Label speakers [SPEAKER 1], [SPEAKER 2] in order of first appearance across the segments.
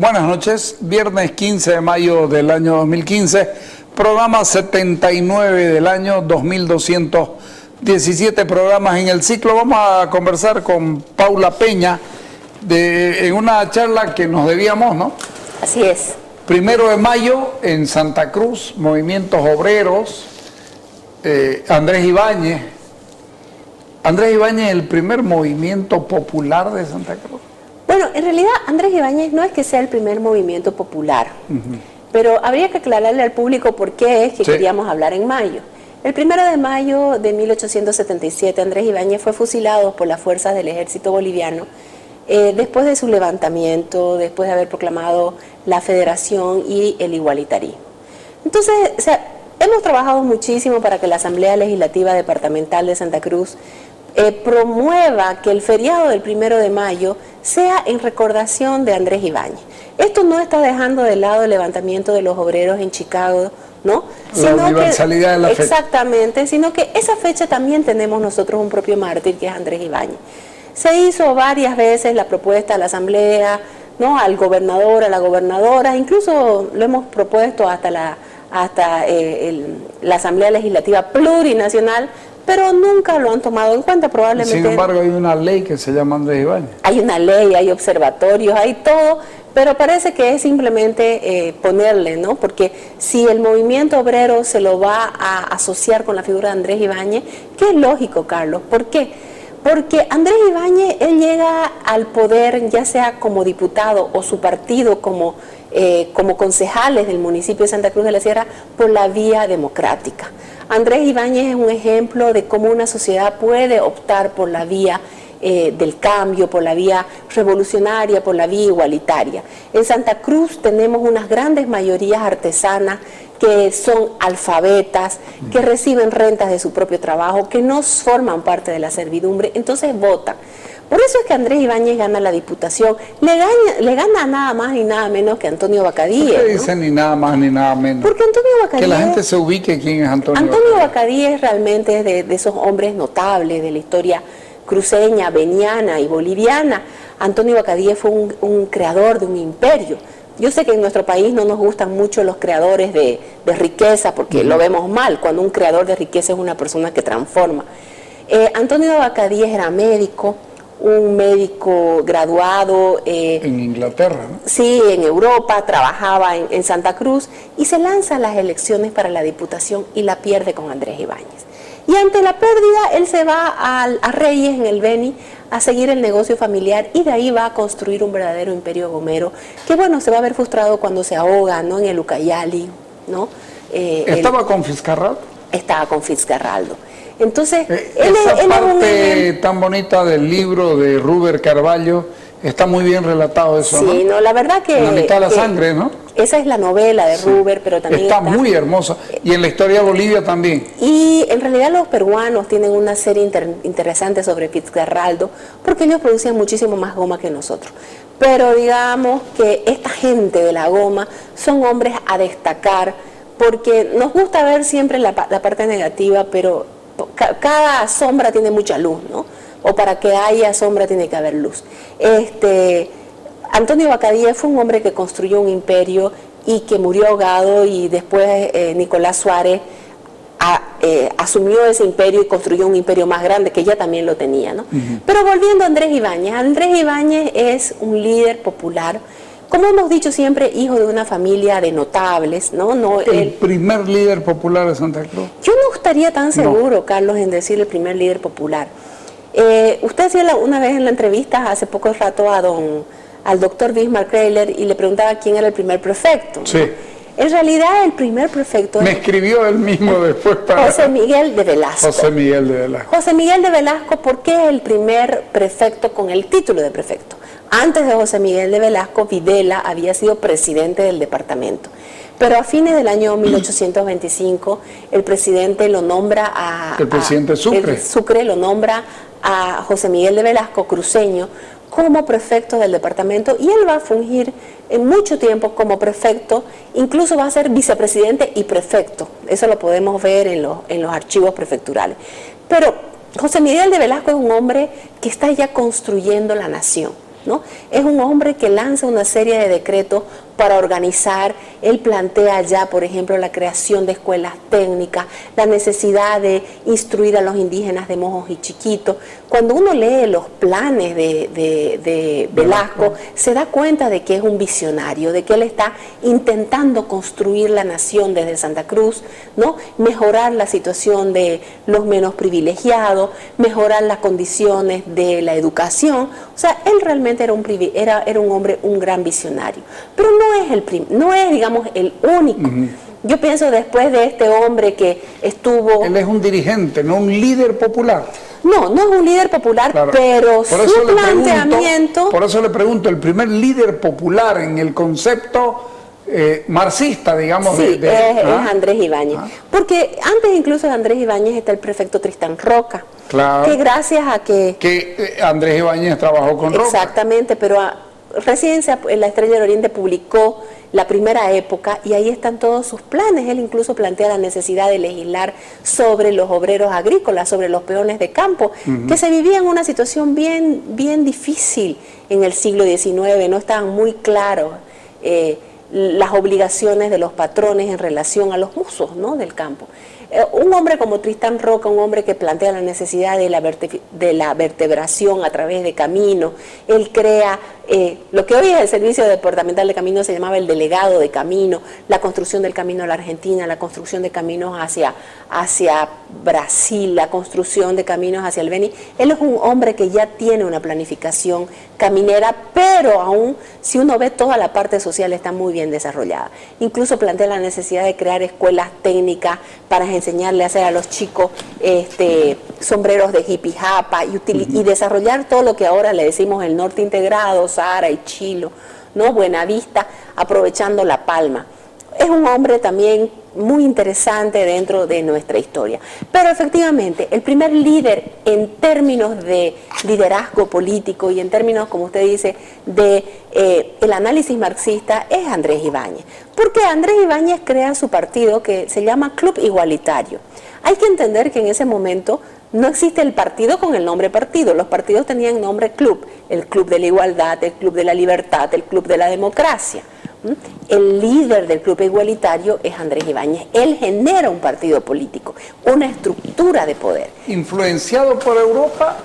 [SPEAKER 1] Buenas noches, viernes 15 de mayo del año 2015, programa 79 del año, 2217 programas en el ciclo. Vamos a conversar con Paula Peña en una charla que nos debíamos, ¿no?
[SPEAKER 2] Así es.
[SPEAKER 1] 1 de mayo en Santa Cruz, movimientos obreros, Andrés Ibáñez. Andrés Ibáñez, el primer movimiento popular de Santa Cruz.
[SPEAKER 2] Bueno, en realidad Andrés Ibáñez no es que sea el primer movimiento popular, pero habría que aclararle al público por qué es que queríamos hablar en mayo. El 1 de mayo de 1877, Andrés Ibáñez fue fusilado por las fuerzas del ejército boliviano después de su levantamiento, después de haber proclamado la federación y el igualitarismo. Entonces, hemos trabajado muchísimo para que la Asamblea Legislativa Departamental de Santa Cruz promueva que el feriado del 1 de mayo sea en recordación de Andrés Ibáñez. Esto no está dejando de lado el levantamiento de los obreros en Chicago, ¿no?
[SPEAKER 1] La universalidad de la fecha.
[SPEAKER 2] Exactamente, sino que esa fecha también tenemos nosotros un propio mártir, que es Andrés Ibáñez. Se hizo varias veces la propuesta a la Asamblea, ¿no? Al gobernador, a la gobernadora, incluso lo hemos propuesto hasta la Asamblea Legislativa Plurinacional, pero nunca lo han tomado en cuenta, probablemente.
[SPEAKER 1] Sin embargo, hay una ley que se llama Andrés Ibáñez.
[SPEAKER 2] Hay una ley, hay observatorios, hay todo, pero parece que es simplemente ponerle, ¿no? Porque si el movimiento obrero se lo va a asociar con la figura de Andrés Ibáñez, que es lógico, Carlos. ¿Por qué? Porque Andrés Ibáñez, él llega al poder, ya sea como diputado o su partido como concejales del municipio de Santa Cruz de la Sierra, por la vía democrática. Andrés Ibáñez es un ejemplo de cómo una sociedad puede optar por la vía del cambio, por la vía revolucionaria, por la vía igualitaria. En Santa Cruz tenemos unas grandes mayorías artesanas que son alfabetas, que reciben rentas de su propio trabajo, que no forman parte de la servidumbre, entonces votan. Por eso es que Andrés Ibáñez gana la diputación, le gana nada más ni nada menos que Antonio Bacadíes.
[SPEAKER 1] ¿Por qué dicen ni nada más ni nada menos?
[SPEAKER 2] Porque Antonio Bacadíes...
[SPEAKER 1] Que la gente se ubique quién es Antonio Bacadíes.
[SPEAKER 2] Antonio Bacadíes realmente es de esos hombres notables de la historia cruceña, veniana y boliviana. Antonio Bacadíes fue un creador de un imperio. Yo sé que en nuestro país no nos gustan mucho los creadores de riqueza porque lo vemos mal, cuando un creador de riqueza es una persona que transforma. Antonio Bacadíes era médico, un médico graduado.
[SPEAKER 1] En Inglaterra, ¿no?
[SPEAKER 2] Sí, en Europa, trabajaba en Santa Cruz y se lanza a las elecciones para la diputación y la pierde con Andrés Ibáñez. Y ante la pérdida, él se va a Reyes, en el Beni, a seguir el negocio familiar y de ahí va a construir un verdadero imperio gomero, que bueno, se va a ver frustrado cuando se ahoga, ¿no? En el Ucayali, ¿no?
[SPEAKER 1] ¿Estaba con Fitzcarraldo?
[SPEAKER 2] Estaba con Fitzcarraldo. Entonces,
[SPEAKER 1] esa parte tan bonita del libro de Rubert Carvalho, está muy bien relatado eso,
[SPEAKER 2] sí,
[SPEAKER 1] ¿no?
[SPEAKER 2] Sí, no, la verdad que...
[SPEAKER 1] En la mitad de la sangre, ¿no?
[SPEAKER 2] Esa es la novela de Rubert, pero también
[SPEAKER 1] está muy hermosa. Y en la historia de Bolivia también.
[SPEAKER 2] Y en realidad los peruanos tienen una serie interesante sobre Fitzcarraldo, porque ellos producían muchísimo más goma que nosotros. Pero digamos que esta gente de la goma son hombres a destacar, porque nos gusta ver siempre la parte negativa, pero cada sombra tiene mucha luz, ¿no? O para que haya sombra tiene que haber luz. Antonio Bacadíes fue un hombre que construyó un imperio y que murió ahogado, y después Nicolás Suárez asumió ese imperio y construyó un imperio más grande que ya también lo tenía, ¿no? Pero volviendo a Andrés Ibáñez es un líder popular, como hemos dicho siempre, hijo de una familia de notables, ¿no?
[SPEAKER 1] El primer líder popular de Santa Cruz.
[SPEAKER 2] Yo no estaría tan seguro, Carlos, en decir el primer líder popular. Usted decía una vez en la entrevista hace poco rato al doctor Bismarck Kreiler y le preguntaba quién era el primer prefecto, ¿no?
[SPEAKER 1] Sí.
[SPEAKER 2] En realidad el primer prefecto...
[SPEAKER 1] Me escribió él mismo después para...
[SPEAKER 2] José Miguel de Velasco.
[SPEAKER 1] José Miguel de Velasco.
[SPEAKER 2] José Miguel de Velasco, ¿por qué es el primer prefecto con el título de prefecto? Antes de José Miguel de Velasco, Videla había sido presidente del departamento. Pero a fines del año 1825, el presidente lo nombra
[SPEAKER 1] El presidente Sucre.
[SPEAKER 2] Sucre lo nombra a José Miguel de Velasco, cruceño, como prefecto del departamento, y él va a fungir en mucho tiempo como prefecto, incluso va a ser vicepresidente y prefecto. Eso lo podemos ver en los archivos prefecturales. Pero José Miguel de Velasco es un hombre que está ya construyendo la nación. ¿no? Es un hombre que lanza una serie de decretos para organizar. Él plantea ya, por ejemplo, la creación de escuelas técnicas, la necesidad de instruir a los indígenas de mojos y chiquitos. Cuando uno lee los planes de Velasco, se da cuenta de que es un visionario, de que él está intentando construir la nación desde Santa Cruz, ¿no? Mejorar la situación de los menos privilegiados, mejorar las condiciones de la educación. O sea, él realmente era un hombre, un gran visionario. Pero no es, digamos, el único. Yo pienso, después de este hombre que estuvo...
[SPEAKER 1] Él es un dirigente, no un líder popular.
[SPEAKER 2] No es un líder popular, claro, pero su planteamiento...
[SPEAKER 1] Por eso le pregunto, el primer líder popular en el concepto marxista, digamos...
[SPEAKER 2] Sí, es Andrés Ibáñez. Porque antes incluso de Andrés Ibáñez está el prefecto Tristán Roca.
[SPEAKER 1] Claro.
[SPEAKER 2] Que gracias a que...
[SPEAKER 1] Andrés Ibáñez trabajó con Roca.
[SPEAKER 2] Exactamente, pero recién La Estrella del Oriente publicó la primera época y ahí están todos sus planes. Él incluso plantea la necesidad de legislar sobre los obreros agrícolas, sobre los peones de campo, que se vivían una situación bien difícil en el siglo XIX, no estaban muy claros las obligaciones de los patrones en relación a los usos, ¿no?, del campo. Un hombre como Tristán Roca, un hombre que plantea la necesidad de la vertebración a través de caminos. Él crea lo que hoy es el Servicio Departamental de Caminos, se llamaba el Delegado de Camino, la construcción del camino a la Argentina, la construcción de caminos hacia Brasil, la construcción de caminos hacia el Beni. Él es un hombre que ya tiene una planificación caminera, pero aún, si uno ve toda la parte social, está muy bien desarrollada. Incluso plantea la necesidad de crear escuelas técnicas para enseñarle a hacer a los chicos sombreros de hippie japa y desarrollar todo lo que ahora le decimos el norte integrado, Sahara y Chilo, ¿no?, Buenavista, aprovechando La Palma. Es un hombre también muy interesante dentro de nuestra historia. Pero efectivamente, el primer líder en términos de liderazgo político y en términos, como usted dice, de el análisis marxista es Andrés Ibáñez. Porque Andrés Ibáñez crea su partido que se llama Club Igualitario. Hay que entender que en ese momento no existe el partido con el nombre partido. Los partidos tenían nombre club. El Club de la Igualdad, el Club de la Libertad, el Club de la Democracia. El líder del Club Igualitario es Andrés Ibáñez. Él genera un partido político, una estructura de poder.
[SPEAKER 1] ¿Influenciado por Europa?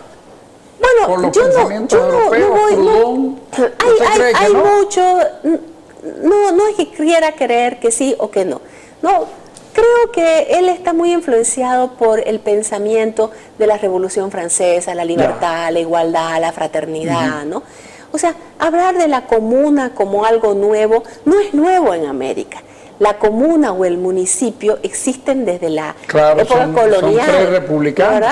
[SPEAKER 2] Bueno,
[SPEAKER 1] ¿Por los
[SPEAKER 2] yo
[SPEAKER 1] pensamientos europeos?
[SPEAKER 2] Hay mucho... No es que quiera creer que sí o que no. No, creo que él está muy influenciado por el pensamiento de la Revolución Francesa, la libertad, la igualdad, la fraternidad, ¿no? O sea, hablar de la comuna como algo nuevo no es nuevo en América. La comuna o el municipio existen desde la época colonial.
[SPEAKER 1] Son pre-republicanos.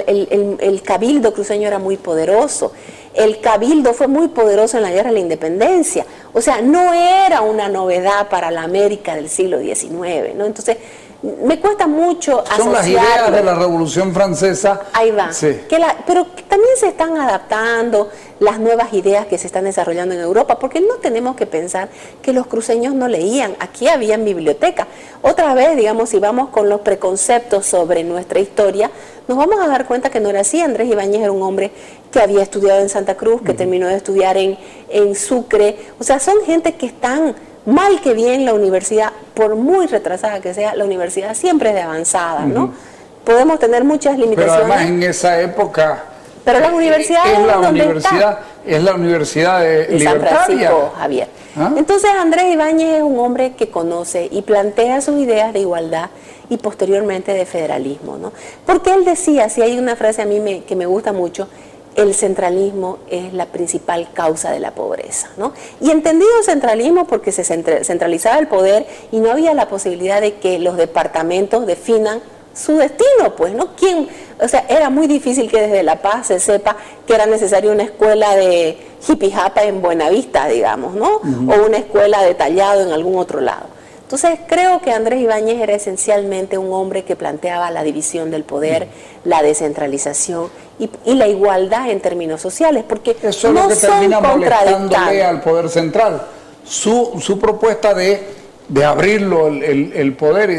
[SPEAKER 2] El cabildo cruceño era muy poderoso. El cabildo fue muy poderoso en la Guerra de la Independencia. O sea, no era una novedad para la América del siglo XIX, ¿no? Entonces, me cuesta mucho asociarlo.
[SPEAKER 1] Son las ideas de la Revolución Francesa.
[SPEAKER 2] Ahí va.
[SPEAKER 1] Sí.
[SPEAKER 2] Pero también se están adaptando las nuevas ideas que se están desarrollando en Europa, porque no tenemos que pensar que los cruceños no leían. Aquí habían bibliotecas. Otra vez, digamos, si vamos con los preconceptos sobre nuestra historia, nos vamos a dar cuenta que no era así. Andrés Ibáñez era un hombre que había estudiado en Santa Cruz, que terminó de estudiar en Sucre. O sea, son gente que están... Mal que bien la universidad, por muy retrasada que sea, la universidad siempre es de avanzada, ¿no? Podemos tener muchas limitaciones.
[SPEAKER 1] Pero además en esa época...
[SPEAKER 2] Pero las universidades
[SPEAKER 1] es la universidad de
[SPEAKER 2] San Francisco Javier.
[SPEAKER 1] ¿Ah?
[SPEAKER 2] Entonces Andrés Ibáñez es un hombre que conoce y plantea sus ideas de igualdad y posteriormente de federalismo, ¿no? Porque él decía, si hay una frase a mí que me gusta mucho, el centralismo es la principal causa de la pobreza, ¿no? Y entendido centralismo porque se centralizaba el poder y no había la posibilidad de que los departamentos definan su destino, pues, ¿no? O sea, era muy difícil que desde La Paz se sepa que era necesaria una escuela de hippie japa en Buenavista, digamos, ¿no? O una escuela de tallado en algún otro lado. Entonces creo que Andrés Ibáñez era esencialmente un hombre que planteaba la división del poder, la descentralización y la igualdad en términos sociales, porque
[SPEAKER 1] eso es
[SPEAKER 2] no
[SPEAKER 1] lo que
[SPEAKER 2] son
[SPEAKER 1] termina molestándole
[SPEAKER 2] contradictorios
[SPEAKER 1] al poder central. Su propuesta de de abrirlo el poder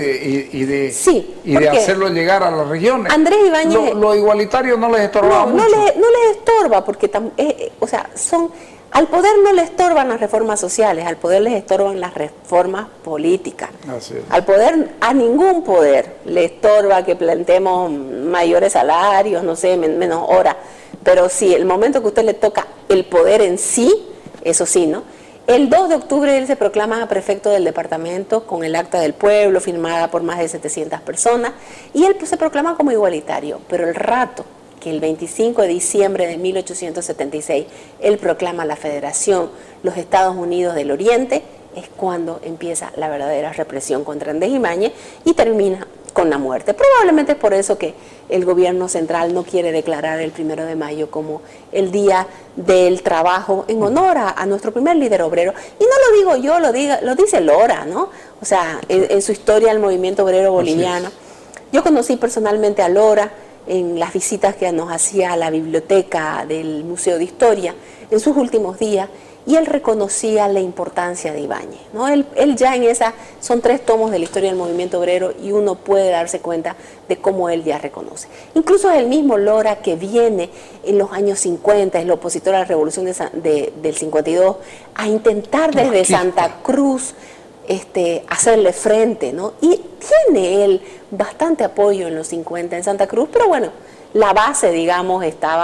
[SPEAKER 2] Sí,
[SPEAKER 1] y de hacerlo llegar a las regiones.
[SPEAKER 2] Andrés Ibáñez...
[SPEAKER 1] Lo igualitario no les estorbaba mucho.
[SPEAKER 2] No les estorba, porque o sea, al poder no le estorban las reformas sociales, al poder les estorban las reformas políticas.
[SPEAKER 1] Así es.
[SPEAKER 2] Al poder, a ningún poder le estorba que planteemos mayores salarios, no sé, menos horas. Pero sí, el momento que a usted le toca el poder en sí, eso sí, ¿no? El 2 de octubre él se proclama prefecto del departamento con el acta del pueblo firmada por más de 700 personas y él se proclama como igualitario, pero el rato que el 25 de diciembre de 1876 él proclama la Federación, los Estados Unidos del Oriente, es cuando empieza la verdadera represión contra Andrés Ibáñez y termina con la muerte. Probablemente es por eso que el gobierno central no quiere declarar el 1 de mayo como el Día del Trabajo en honor a nuestro primer líder obrero. Y no lo digo yo, lo dice Lora, ¿no? O sea, en su historia del movimiento obrero boliviano. Yo conocí personalmente a Lora en las visitas que nos hacía a la biblioteca del Museo de Historia en sus últimos días, y él reconocía la importancia de Ibáñez, ¿no? Él ya son 3 tomos de la historia del movimiento obrero y uno puede darse cuenta de cómo él ya reconoce. Incluso es el mismo Lora que viene en los años 50, es el opositor a la revolución del 52, a intentar desde Santa Cruz hacerle frente, ¿no? Y tiene él bastante apoyo en los 50 en Santa Cruz, pero bueno, la base, digamos,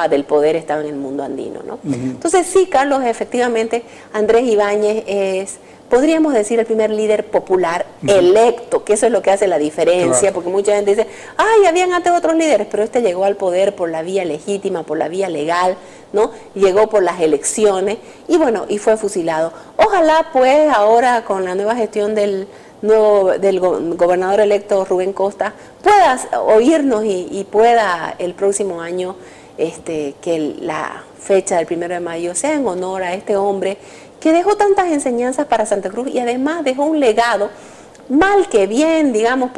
[SPEAKER 2] del poder estaba en el mundo andino, ¿no? Entonces sí, Carlos, efectivamente, Andrés Ibáñez es, podríamos decir, el primer líder popular electo, que eso es lo que hace la diferencia, porque mucha gente dice, ay, habían antes otros líderes, pero este llegó al poder por la vía legítima, por la vía legal, ¿no? Llegó por las elecciones y bueno, y fue fusilado. Ojalá pues ahora con la nueva gestión del gobernador electo Rubén Costa pueda oírnos y pueda el próximo año que la fecha del 1 de mayo sea en honor a este hombre que dejó tantas enseñanzas para Santa Cruz y además dejó un legado, mal que bien, digamos,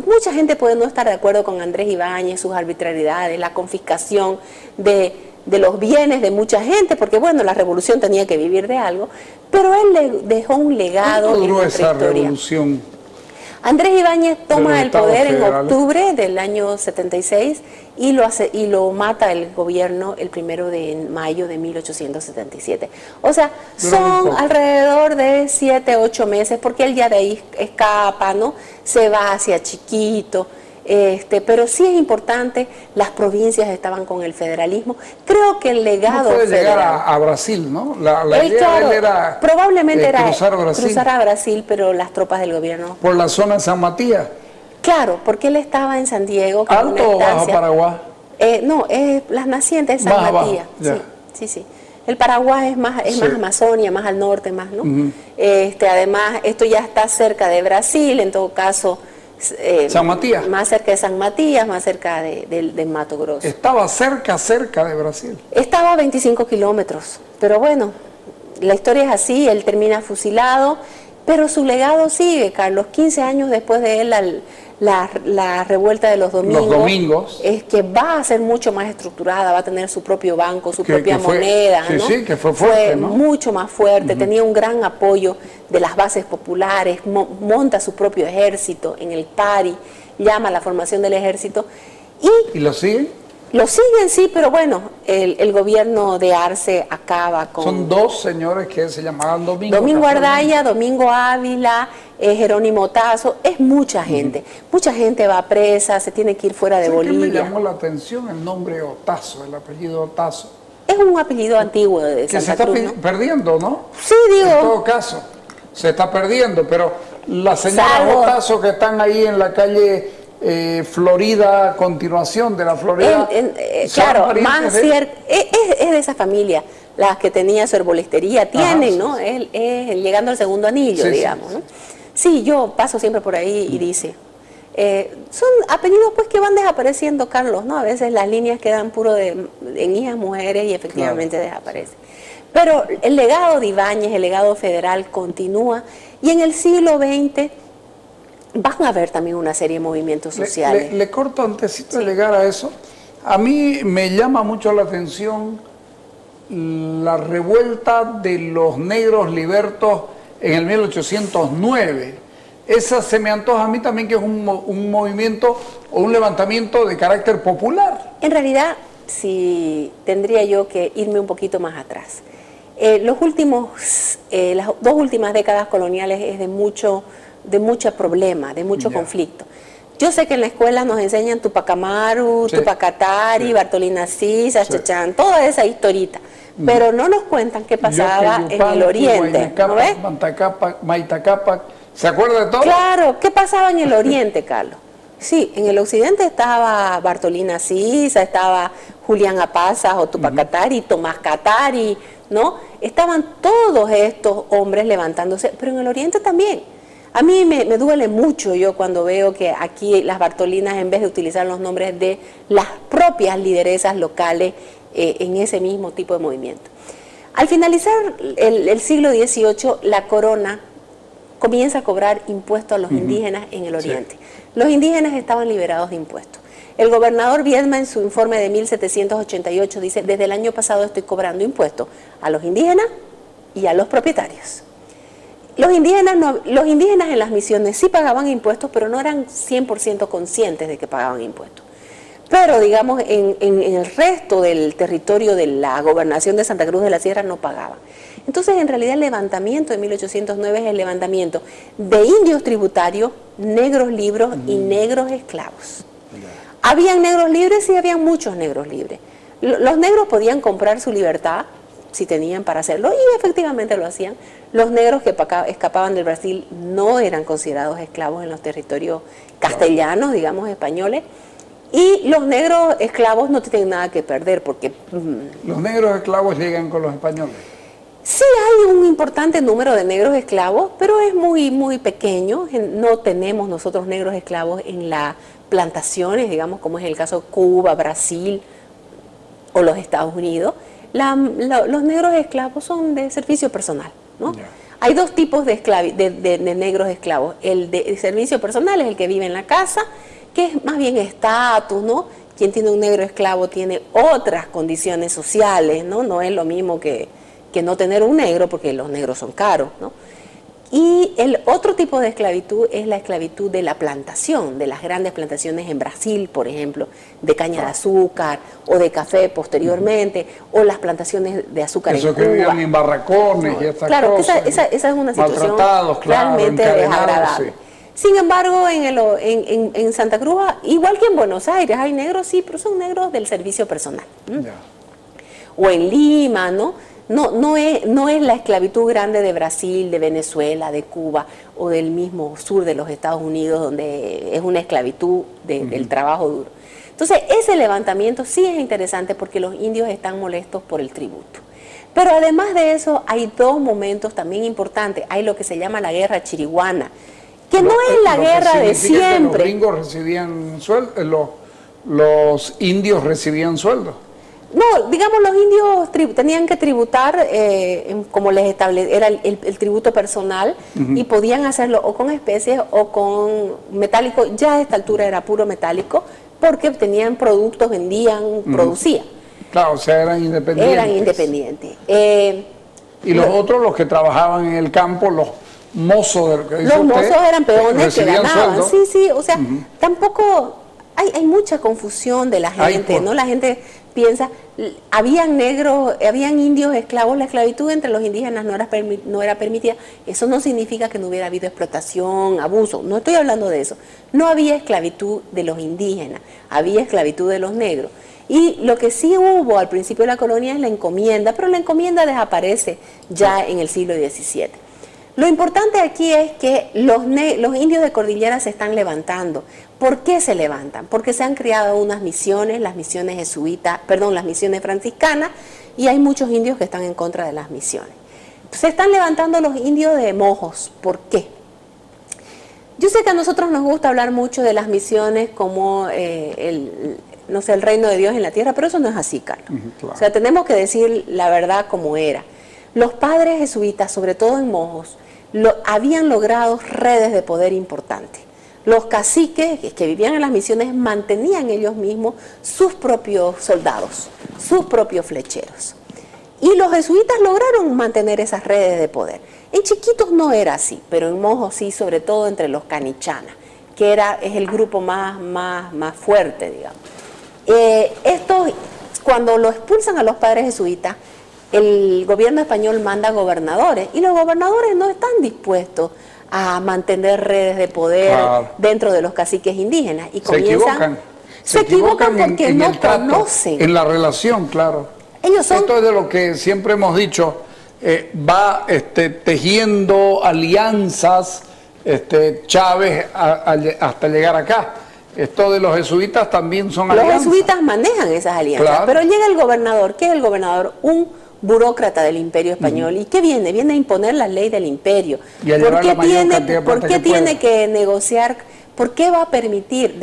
[SPEAKER 2] mucha gente puede no estar de acuerdo con Andrés Ibáñez, sus arbitrariedades, la confiscación de los bienes de mucha gente, porque bueno, la revolución tenía que vivir de algo, pero él le dejó un legado.
[SPEAKER 1] ¿Cuánto duró
[SPEAKER 2] en
[SPEAKER 1] esa
[SPEAKER 2] nuestra historia?
[SPEAKER 1] revolución?
[SPEAKER 2] Andrés Ibáñez toma el poder en
[SPEAKER 1] federales.
[SPEAKER 2] octubre del año 76 y lo mata el gobierno el 1 de mayo de 1877. O sea, son alrededor de 7, 8 meses, porque él ya de ahí escapa, ¿no? Se va hacia Chiquito. Pero sí es importante, las provincias estaban con el federalismo. Creo que el legado
[SPEAKER 1] no puede
[SPEAKER 2] federal,
[SPEAKER 1] llegar a Brasil, ¿no? La idea
[SPEAKER 2] claro,
[SPEAKER 1] de él era
[SPEAKER 2] probablemente era
[SPEAKER 1] cruzar
[SPEAKER 2] a Brasil, pero las tropas del gobierno.
[SPEAKER 1] Por la zona de San Matías.
[SPEAKER 2] Claro, porque él estaba en San Diego.
[SPEAKER 1] ¿Alto o bajo Paraguay?
[SPEAKER 2] No, las nacientes de San Matías. Sí. El Paraguay es más Amazonia, más al norte, más, ¿no? Además, esto ya está cerca de Brasil, en todo caso.
[SPEAKER 1] San Matías.
[SPEAKER 2] Más cerca de San Matías, más cerca de Mato Grosso.
[SPEAKER 1] Estaba cerca de Brasil.
[SPEAKER 2] Estaba a 25 kilómetros, pero bueno, la historia es así, él termina fusilado, pero su legado sigue, Carlos. 15 años después de él, la revuelta de los domingos, es que va a ser mucho más estructurada, va a tener su propio banco, su propia moneda, ¿no?
[SPEAKER 1] Sí, que fue fuerte, ¿no?
[SPEAKER 2] Mucho más fuerte, tenía un gran apoyo de las bases populares, monta su propio ejército en el Pari, llama a la formación del ejército.
[SPEAKER 1] ¿Y lo siguen?
[SPEAKER 2] Lo siguen, sí, pero bueno, el gobierno de Arce acaba con...
[SPEAKER 1] Son 2 señores que se llamaban Domingo.
[SPEAKER 2] Domingo Ardaya, Domingo Ávila, Jerónimo Tazo, es mucha gente. Mucha gente va presa, se tiene que ir fuera de Bolivia.
[SPEAKER 1] ¿Qué me llamó la atención el nombre Otazo, el apellido Otazo?
[SPEAKER 2] Es un apellido antiguo de Santa Cruz,
[SPEAKER 1] que se está perdiendo, ¿no?
[SPEAKER 2] Sí, digo.
[SPEAKER 1] En todo caso, se está perdiendo, pero las señoras Otazo que están ahí en la calle Florida, a continuación de la Florida.
[SPEAKER 2] Claro, más cierto, es de esa familia, las que tenía su herbolistería, tienen, ¿no? Llegando al segundo anillo, digamos, ¿no? Sí, yo paso siempre por ahí y dice, son apellidos pues que van desapareciendo, Carlos, ¿no? A veces las líneas quedan puro en hijas mujeres y efectivamente desaparecen. Pero el legado de Ibáñez, el legado federal continúa y en el siglo XX van a haber también una serie de movimientos sociales.
[SPEAKER 1] Le corto antes de llegar a eso. A mí me llama mucho la atención la revuelta de los negros libertos en el 1809. Esa se me antoja a mí también que es un movimiento o un levantamiento de carácter popular.
[SPEAKER 2] En realidad, sí, tendría yo que irme un poquito más atrás. Las dos últimas décadas coloniales es de mucho problema, de mucho conflicto. Yo sé que en la escuela nos enseñan Tupac Amaru, Tupac Atari, Bartolina Sisa, Chachán, toda esa historita, pero no nos cuentan qué pasaba en el oriente, ¿no ves?
[SPEAKER 1] Maitacapa, ¿se acuerda de todo?
[SPEAKER 2] Claro, ¿qué pasaba en el oriente, Carlos? Sí, en el occidente estaba Bartolina Sisa, estaba Julián Apazas o Tupac Atari, Tomás Katari, ¿no? Estaban todos estos hombres levantándose, pero en el oriente también. A mí me duele mucho yo cuando veo que aquí las Bartolinas, en vez de utilizar los nombres de las propias lideresas locales en ese mismo tipo de movimiento. Al finalizar el siglo XVIII, la corona comienza a cobrar impuestos a los indígenas en el oriente. Los indígenas estaban liberados de impuestos. El gobernador Viedma, en su informe de 1788, dice: desde el año pasado estoy cobrando impuestos a los indígenas y a los propietarios. Los indígenas en las misiones sí pagaban impuestos, pero no eran 100% conscientes de que pagaban impuestos. Pero, digamos, en el resto del territorio de la gobernación de Santa Cruz de la Sierra no pagaban. Entonces, en realidad, el levantamiento de 1809 es el levantamiento de indios tributarios, negros libres y negros esclavos. ¿Habían negros libres? Sí, habían muchos negros libres. Los negros podían comprar su libertad, si tenían para hacerlo, y efectivamente lo hacían. Los negros que escapaban del Brasil no eran considerados esclavos en los territorios castellanos, digamos, españoles, y los negros esclavos no tienen nada que perder porque...
[SPEAKER 1] ¿Los negros esclavos llegan con los españoles?
[SPEAKER 2] Sí hay un importante número de negros esclavos, pero es muy pequeño. No tenemos nosotros negros esclavos en las plantaciones, digamos, como es el caso de Cuba, Brasil o los Estados Unidos. Los negros esclavos son de servicio personal, ¿no? Hay dos tipos de negros esclavos. El de servicio personal es el que vive en la casa, que es más bien estatus, ¿no? Quien tiene un negro esclavo tiene otras condiciones sociales, ¿no? No es lo mismo que no tener un negro, porque los negros son caros, ¿no? Y el otro tipo de esclavitud es la esclavitud de la plantación, de las grandes plantaciones en Brasil, por ejemplo, de caña de azúcar o de café posteriormente, o las plantaciones de azúcar en Cuba.
[SPEAKER 1] Eso que vivían en barracones y estas cosas.
[SPEAKER 2] Claro, esa es una situación
[SPEAKER 1] claro,
[SPEAKER 2] realmente desagradable. Sin embargo, en Santa Cruz, igual que en Buenos Aires, hay negros, sí, pero son negros del servicio personal. O en Lima, ¿no? No es la esclavitud grande de Brasil, de Venezuela, de Cuba o del mismo sur de los Estados Unidos, donde es una esclavitud del trabajo duro. Entonces, ese levantamiento sí es interesante porque los indios están molestos por el tributo. Pero además de eso, hay dos momentos también importantes. Hay lo que se llama la guerra chiriguana, que no es la guerra de siempre.
[SPEAKER 1] Los gringos recibían sueldo, los indios recibían sueldo.
[SPEAKER 2] No, digamos, los indios tenían que tributar como les establecía, era el tributo personal, y podían hacerlo o con especies o con metálico. Ya a esta altura era puro metálico, porque tenían productos, vendían, producían.
[SPEAKER 1] Claro, o sea, eran independientes.
[SPEAKER 2] Eran independientes.
[SPEAKER 1] Y los otros, los que trabajaban en el campo, los mozos de lo que dice
[SPEAKER 2] los
[SPEAKER 1] usted,
[SPEAKER 2] mozos eran peones que ganaban.
[SPEAKER 1] Sueldo.
[SPEAKER 2] Sí, o sea, tampoco hay mucha confusión de la gente, ¿no? La gente piensa, habían negros, habían indios esclavos, la esclavitud entre los indígenas no era permitida. Eso no significa que no hubiera habido explotación, abuso, no estoy hablando de eso. No había esclavitud de los indígenas, había esclavitud de los negros. Y lo que sí hubo al principio de la colonia es la encomienda, pero la encomienda desaparece ya en el siglo XVII. Lo importante aquí es que los indios de cordillera se están levantando. ¿Por qué se levantan? Porque se han creado unas misiones, las misiones jesuitas, las misiones franciscanas, y hay muchos indios que están en contra de las misiones. Se están levantando los indios de Mojos. ¿Por qué? Yo sé que a nosotros nos gusta hablar mucho de las misiones como el reino de Dios en la tierra, pero eso no es así, Carlos. Claro. O sea, tenemos que decir la verdad como era. Los padres jesuitas, sobre todo en Mojos, habían logrado redes de poder importantes. Los caciques que vivían en las misiones mantenían ellos mismos sus propios soldados, sus propios flecheros. Y los jesuitas lograron mantener esas redes de poder. En Chiquitos no era así, pero en Mojo sí, sobre todo entre los canichanas, que es el grupo más fuerte, digamos. Cuando lo expulsan a los padres jesuitas, el gobierno español manda gobernadores, y los gobernadores no están dispuestos a mantener redes de poder dentro de los caciques indígenas. Y se equivocan porque no conocen.
[SPEAKER 1] En la relación, claro. Esto es de lo que siempre hemos dicho, va tejiendo alianzas Chávez hasta llegar acá. Esto de los jesuitas también son alianzas.
[SPEAKER 2] Los jesuitas manejan esas alianzas, claro. Pero llega el gobernador. ¿Qué es el gobernador? Un burócrata del Imperio Español. ¿Y qué viene? Viene a imponer la ley del imperio. ¿Por qué tiene que negociar? ¿Por qué va a permitir,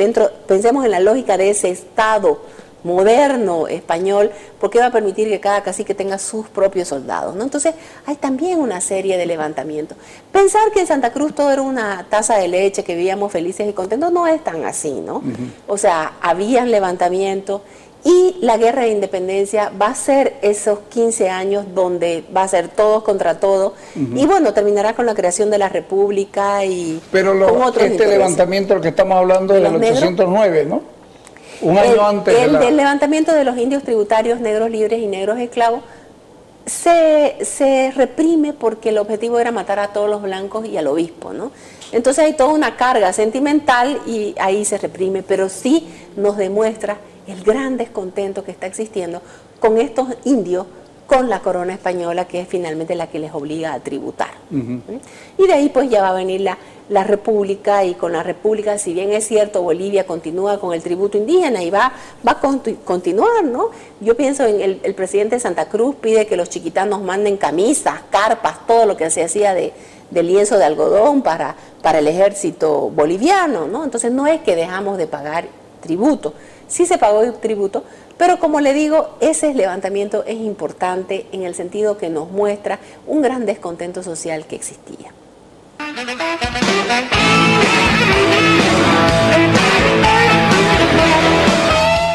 [SPEAKER 2] pensemos en la lógica de ese Estado moderno español, por qué va a permitir que cada cacique tenga sus propios soldados, ¿no? Entonces hay también una serie de levantamientos. Pensar que en Santa Cruz todo era una taza de leche, que vivíamos felices y contentos, no es tan así, ¿no? O sea, habían levantamientos, y la guerra de independencia va a ser esos 15 años donde va a ser todos contra todos, y bueno, terminará con la creación de la República y
[SPEAKER 1] pero este levantamiento del que estamos hablando es del 809, ¿no? Un año antes
[SPEAKER 2] del levantamiento de los indios tributarios, negros libres y negros esclavos, se reprime porque el objetivo era matar a todos los blancos y al obispo, ¿no? Entonces hay toda una carga sentimental y ahí se reprime, pero sí nos demuestra el gran descontento que está existiendo con estos indios, con la corona española, que es finalmente la que les obliga a tributar. Y de ahí pues ya va a venir la República, y con la República, si bien es cierto, Bolivia continúa con el tributo indígena y va a continuar, ¿no? Yo pienso en el presidente de Santa Cruz pide que los chiquitanos manden camisas, carpas, todo lo que se hacía de lienzo de algodón para el ejército boliviano, ¿no? Entonces no es que dejamos de pagar tributo, sí se pagó tributo, pero como le digo, ese levantamiento es importante en el sentido que nos muestra un gran descontento social que existía.